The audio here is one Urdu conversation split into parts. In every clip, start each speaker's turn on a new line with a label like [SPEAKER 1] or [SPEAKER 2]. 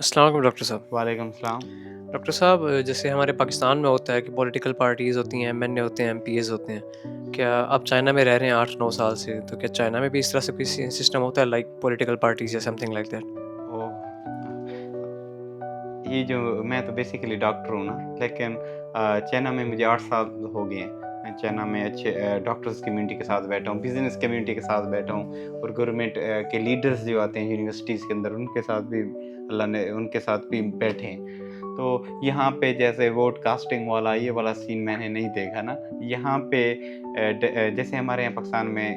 [SPEAKER 1] السلام علیکم ڈاکٹر صاحب۔
[SPEAKER 2] وعلیکم السلام۔
[SPEAKER 1] ڈاکٹر صاحب جیسے ہمارے پاکستان میں ہوتا ہے کہ پولیٹیکل پارٹیز ہوتی ہیں، ایم این اے ہوتے ہیں، ایم پی ایز ہوتے ہیں، کیا آپ چائنا میں رہ رہے ہیں 8-9 سال سے، تو کیا چائنا میں بھی اس طرح سے کوئی سسٹم ہوتا ہے لائک پولیٹیکل پارٹیز یا سم تھنگ لائک دیٹ؟
[SPEAKER 2] اوہ! یہ جو میں تو بیسیکلی ڈاکٹر ہوں نا، لیکن چائنا میں مجھے 8 سال ہو گئے ہیں۔ میں چائنا میں اچھے ڈاکٹرز کمیونٹی کے ساتھ بیٹھا ہوں، بزنس کمیونٹی کے ساتھ بیٹھا ہوں، اور گورنمنٹ کے لیڈرز جو آتے ہیں یونیورسٹیز کے اندر، ان کے ساتھ بھی اللہ نے ان کے ساتھ بھی بیٹھے ہیں۔ تو یہاں پہ جیسے ووٹ کاسٹنگ والا یہ والا سین میں نے نہیں دیکھا نا۔ یہاں پہ جیسے ہمارے یہاں پاکستان میں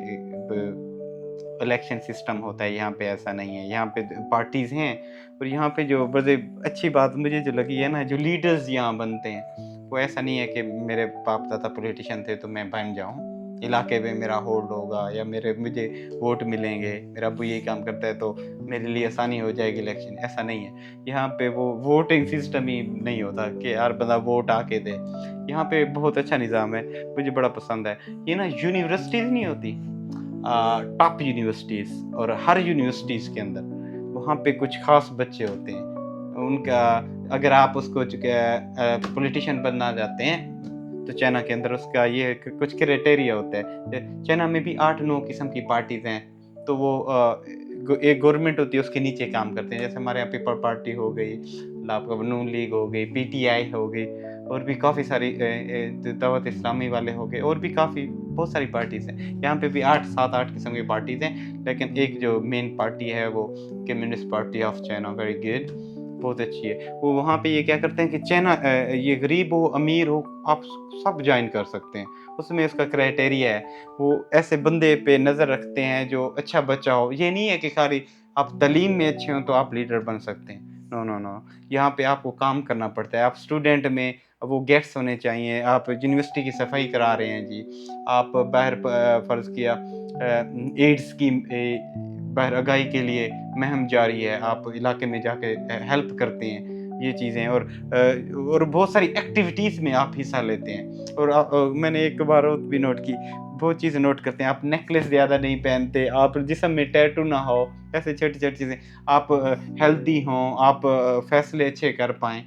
[SPEAKER 2] الیکشن سسٹم ہوتا ہے، یہاں پہ ایسا نہیں ہے۔ یہاں پہ پارٹیز ہیں، اور یہاں پہ جو بڑے اچھی بات مجھے جو لگی ہے نا، جو لیڈرز یہاں بنتے ہیں، وہ ایسا نہیں ہے کہ میرے باپ دادا پولیٹیشین تھے تو میں بن جاؤں، علاقے میں میرا ہولڈ ہوگا یا مجھے ووٹ ملیں گے، میرا ابو یہی کام کرتا ہے تو میرے لیے آسانی ہو جائے گی الیکشن۔ ایسا نہیں ہے۔ یہاں پہ وہ ووٹنگ سسٹم ہی نہیں ہوتا کہ ہر بندہ ووٹ آ کے دے۔ یہاں پہ بہت اچھا نظام ہے، مجھے بڑا پسند ہے۔ یہ نا یونیورسٹیز نہیں ہوتی، ٹاپ یونیورسٹیز، اور ہر یونیورسٹیز کے اندر وہاں پہ کچھ خاص بچے ہوتے ہیں ان کا۔ اگر آپ اس کو پولیٹیشین بننا چاہتے ہیں تو چائنا کے اندر اس کا یہ کچھ کرائٹیریا ہوتا ہے۔ چائنا میں بھی 8-9 قسم کی پارٹیز ہیں، تو وہ ایک گورنمنٹ ہوتی ہے، اس کے نیچے کام کرتے ہیں۔ جیسے ہمارے یہاں پیپل پارٹی ہو گئی، آپ کا نون لیگ ہو گئی، پی ٹی آئی ہو گئی، اور بھی کافی ساری دعوت اسلامی والے ہو گئے، اور بھی کافی بہت ساری پارٹیز ہیں۔ یہاں پہ بھی 7-8 قسم کی پارٹیز ہیں، لیکن ایک جو مین پارٹی ہے وہ communist party of China, very good, بہت اچھی ہے۔ وہ وہاں پہ یہ کیا کرتے ہیں کہ چائنا یہ غریب ہو امیر ہو آپ سب جوائن کر سکتے ہیں۔ اس میں اس کا کرائٹیریا ہے، وہ ایسے بندے پہ نظر رکھتے ہیں جو اچھا بچہ ہو۔ یہ نہیں ہے کہ خالی آپ تعلیم میں اچھے ہوں تو آپ لیڈر بن سکتے ہیں، نو نو نو۔ یہاں پہ آپ کو کام کرنا پڑتا ہے۔ آپ اسٹوڈنٹ میں وہ گیٹس ہونے چاہیے، آپ یونیورسٹی کی صفائی کرا رہے ہیں جی، آپ باہر فرض کیا ایڈز کی باہر آگاہی کے لیے مہم جاری ہے، آپ علاقے میں جا کے ہیلپ کرتے ہیں، یہ چیزیں، اور بہت ساری ایکٹیویٹیز میں آپ حصہ لیتے ہیں۔ اور میں نے ایک بار اور بھی نوٹ کی، بہت چیزیں نوٹ کرتے ہیں۔ آپ نیکلس زیادہ نہیں پہنتے، آپ جسم میں ٹیٹو نہ ہو، ایسے چھوٹی چھوٹی چیزیں، آپ ہیلدی ہوں، آپ فیصلے اچھے کر پائیں،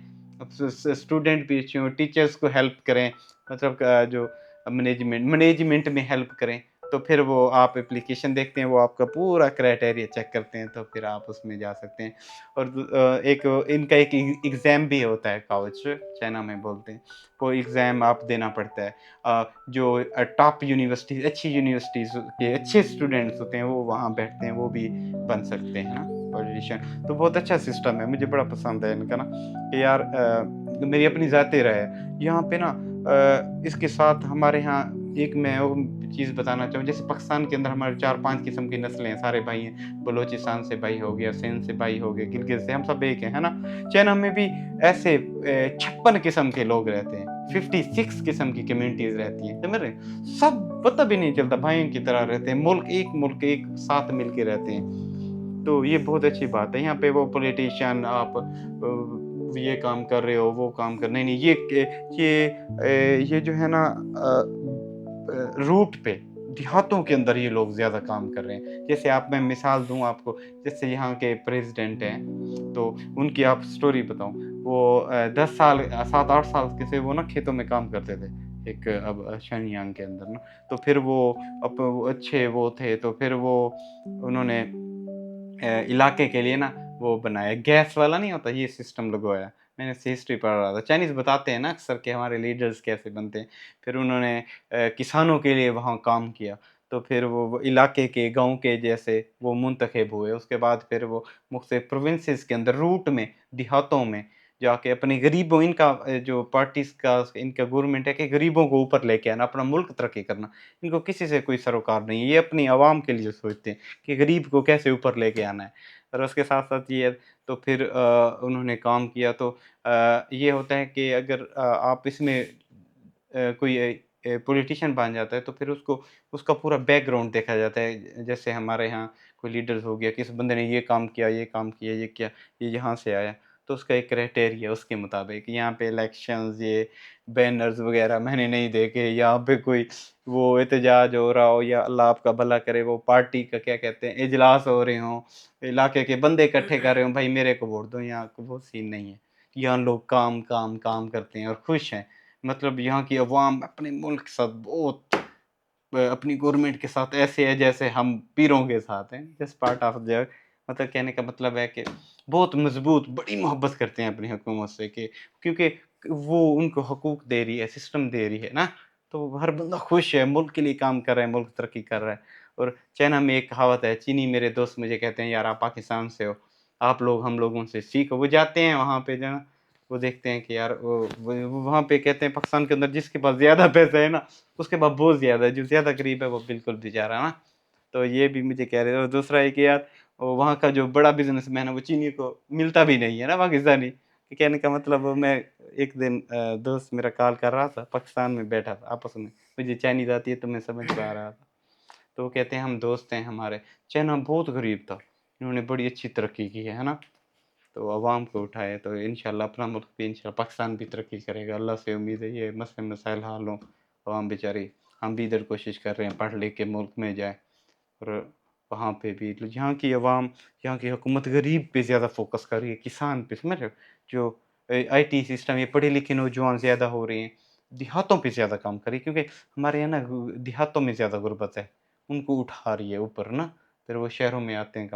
[SPEAKER 2] اسٹوڈنٹ بھی اچھے ہوں، ٹیچرس کو ہیلپ کریں، مطلب جو مینجمنٹ میں ہیلپ کریں، تو پھر وہ آپ اپلیکیشن دیکھتے ہیں، وہ آپ کا پورا کرائٹیریا چیک کرتے ہیں، تو پھر آپ اس میں جا سکتے ہیں۔ اور ایک ان کا ایک ایگزام بھی ہوتا ہے، کاؤچ چائنا میں بولتے ہیں، وہ ایگزام آپ دینا پڑتا ہے۔ جو ٹاپ یونیورسٹیز، اچھی یونیورسٹیز کے اچھے اسٹوڈنٹس ہوتے ہیں وہ وہاں بیٹھتے ہیں، وہ بھی بن سکتے ہیں نا پولیٹیشین۔ تو بہت اچھا سسٹم ہے، مجھے بڑا پسند ہے ان کا نا، کہ یار میری اپنی ذاتی رائے ہے یہاں پہ نا۔ اس کے ساتھ ہمارے یہاں ایک میں اور چیز بتانا چاہوں، جیسے پاکستان کے اندر ہمارے 4-5 قسم کی نسلیں ہیں، سارے بھائی ہیں، بلوچستان سے بھائی ہو گیا، سندھ سے بھائی ہو گئے، گلگت سے، ہم سب ایک ہیں، ہے نا۔ چائنا میں بھی ایسے 56 قسم کے لوگ رہتے ہیں، 56 قسم کی کمیونٹیز رہتی ہیں، سمجھ رہے ہیں؟ سب پتہ بھی نہیں چلتا، بھائیوں کی طرح رہتے ہیں، ملک ایک ساتھ مل کے رہتے ہیں۔ تو یہ بہت اچھی بات ہے۔ یہاں پہ وہ پولیٹیشین آپ یہ کام کر رہے ہو، وہ کام کر نہیں، یہ جو ہے نا روٹ پہ دیہاتوں کے اندر یہ لوگ زیادہ کام کر رہے ہیں۔ جیسے میں مثال دوں آپ کو، جیسے یہاں کے پریزیڈنٹ ہیں، تو ان کی آپ سٹوری بتاؤں، وہ 10 سال 7-8 سال کے سے وہ نا کھیتوں میں کام کرتے تھے، ایک اب شنیانگ کے اندر نا۔ تو پھر وہ اچھے وہ تھے، تو پھر وہ انہوں نے علاقے کے لیے نا وہ بنایا، گیس والا نہیں ہوتا، یہ سسٹم لگوایا۔ میں نے ہسٹری پڑھ رہا تھا، چائنیز بتاتے ہیں نا اکثر کہ ہمارے لیڈرز کیسے بنتے ہیں۔ پھر انہوں نے کسانوں کے لیے وہاں کام کیا، تو پھر وہ علاقے کے گاؤں کے جیسے وہ منتخب ہوئے۔ اس کے بعد پھر وہ مختلف پروونسز کے اندر روٹ میں دیہاتوں میں جا کے اپنے غریبوں، ان کا جو پارٹیز کا ان کا گورنمنٹ ہے کہ غریبوں کو اوپر لے کے آنا، اپنا ملک ترقی کرنا۔ ان کو کسی سے کوئی سروکار نہیں ہے، یہ اپنی عوام کے لیے سوچتے ہیں کہ غریب کو کیسے اوپر لے کے آنا ہے۔ اور اس کے ساتھ ساتھ یہ تو پھر انہوں نے کام کیا، تو یہ ہوتا ہے کہ اگر آپ اس میں کوئی پولیٹیشین بن جاتا ہے تو پھر اس کا پورا بیک گراؤنڈ دیکھا جاتا ہے۔ جیسے ہمارے ہاں کوئی لیڈرز ہو گیا، کس بندے نے یہ کام کیا، یہ کام کیا، یہ کیا، یہ یہاں سے آیا، تو اس کا ایک کرائٹیریا اس کے مطابق یہاں پہ الیکشنز یہ بینرز وغیرہ میں نے نہیں دیکھے، یہاں پہ کوئی وہ احتجاج ہو رہا ہو یا اللہ آپ کا بھلا کرے وہ پارٹی کا کیا کہتے ہیں اجلاس ہو رہے ہوں، علاقے کے بندے اکٹھے کر رہے ہوں بھائی میرے کو ووٹ دو، یہاں کو وہ سین نہیں ہے۔ یہاں لوگ کام کام کام کرتے ہیں اور خوش ہیں، مطلب یہاں کی عوام اپنے ملک کے ساتھ بہت اپنی گورنمنٹ کے ساتھ ایسے ہے جیسے ہم پیروں کے ساتھ ہیں، جس پارٹ آف جگ، مطلب کہنے کا مطلب ہے کہ بہت مضبوط بڑی محبت کرتے ہیں اپنی حکومت سے، کہ کیونکہ وہ ان کو حقوق دے رہی ہے، سسٹم دے رہی ہے نا، تو ہر بندہ خوش ہے، ملک کے لیے کام کر رہا ہے، ملک ترقی کر رہا ہے۔ اور چائنا میں ایک کہاوت ہے، چینی میرے دوست مجھے کہتے ہیں یار آپ پاکستان سے ہو، آپ لوگ ہم لوگوں سے سیکھو، وہ جاتے ہیں وہاں پہ جو نا وہ دیکھتے ہیں کہ یار وہ وہاں پہ کہتے ہیں پاکستان کے اندر جس کے پاس زیادہ پیسہ ہے نا اس کے پاس بہت زیادہ ہے، جو زیادہ غریب ہے وہ بالکل بیچارہ نا، تو یہ بھی مجھے کہہ رہے تھے۔ اور دوسرا یہ کہ یار وہاں کا جو بڑا بزنس مین ہے وہ چینی کو ملتا بھی نہیں ہے نا پاکستانی، کہ کہنے کا مطلب میں ایک دن دوست میرا کال کر رہا تھا پاکستان میں بیٹھا تھا آپس میں، مجھے چائنیز آتی ہے تو میں سمجھ پا رہا تھا، تو وہ کہتے ہیں ہم دوست ہیں ہمارے، چائنا بہت غریب تھا، انہوں نے بڑی اچھی ترقی کی ہے نا، تو عوام کو اٹھائے تو انشاءاللہ اپنا ملک بھی انشاءاللہ پاکستان بھی ترقی کرے گا، اللہ سے امید ہے یہ مسئلے مسائل حل ہوں، عوام بیچاری، ہم بھی ادھر کوشش کر رہے ہیں پڑھ لکھ کے ملک میں جائیں، اور وہاں پہ بھی یہاں کی عوام یہاں کی حکومت غریب پہ زیادہ فوکس کر رہی ہے، کسان پہ، سمجھ رہے ہو؟ جو آئی ٹی سسٹم یہ پڑھے لکھے نوجوان زیادہ ہو رہے ہیں، دیہاتوں پہ زیادہ کام کر رہی ہے، کیونکہ ہمارے یہاں نا دیہاتوں میں زیادہ غربت ہے، ان کو اٹھا رہی ہے اوپر نا، پھر وہ شہروں میں آتے ہیں